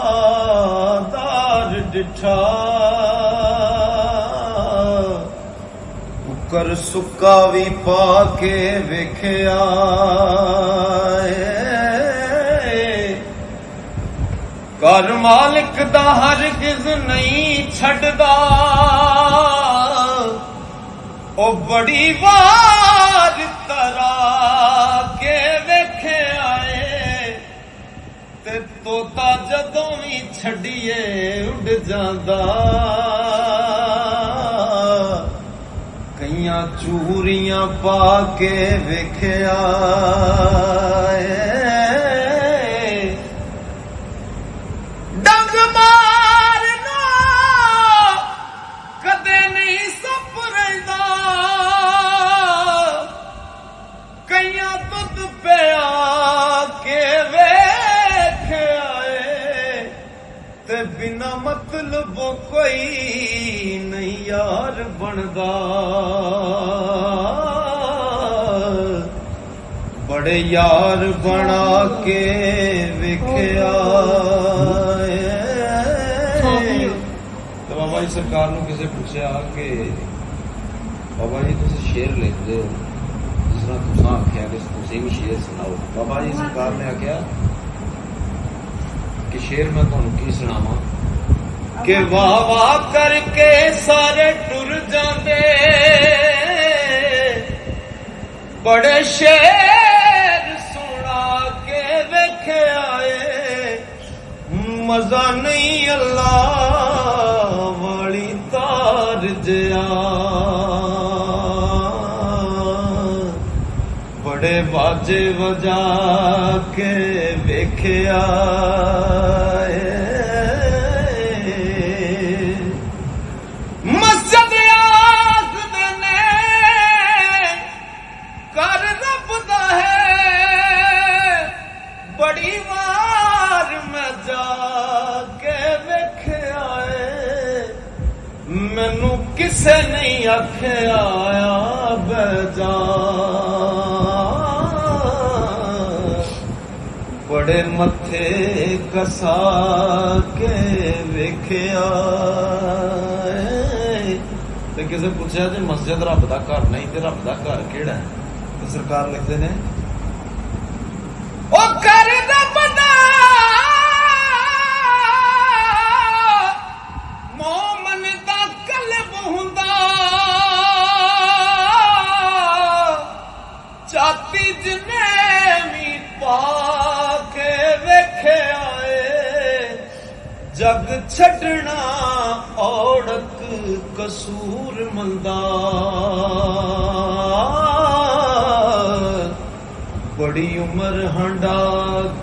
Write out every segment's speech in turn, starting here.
वफादार डिठा, कुकर सुक्का भी पाके वेख्या, घर मालिक दा हरगिज़ नहीं छड़दा, ओ बड़ी वार तरा के वेखे आए, ते तोता जदों भी छड़िए उड़ जांदा, कईयां चूरियां पाके वेख्या, डंग मारना कदे नहीं सप रहिंदा, कईयां दुध पिया के वेख्या ते बिना मतलब कोई नहीं यार बनदा, बड़े यार बना के वेख्या। तो बाबा जी सरकार ने किसी पूछा कि बाबा जी तुम शेर लिखते हो, जिस तरह तुसा आख्या कि तुम भी शेर सुनाओ। बाबा जी सरकार ने आख्या कि शेर मैं तुहानू की सुनावा कि वाह वाह करके सारे टुर जाते, बड़े शेर सुना के वेखे आए, मजा नहीं अल्लाह वाली तार जया, बड़े बाजे बजा के वेखे आए, मस्जिद आखदे ने कर रब दा है, बड़ी वार मैं जाके वेखे आए, मैनू किसे नहीं आख्या आया बैजा, बड़े मथे कसा के वेख्या। ते किसे पूछा जी मस्जिद रब दा घर नहीं ते रब दा घर केड़ा है, तो सरकार लिखते ने ओ घर रब दा मोमन दा कल्ब हुंदा, जाती जने भी पाके वेखे आए, जग छड़ना औरत कसूर मंदा, बड़ी उम्र हंडा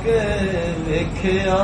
के वेख्या।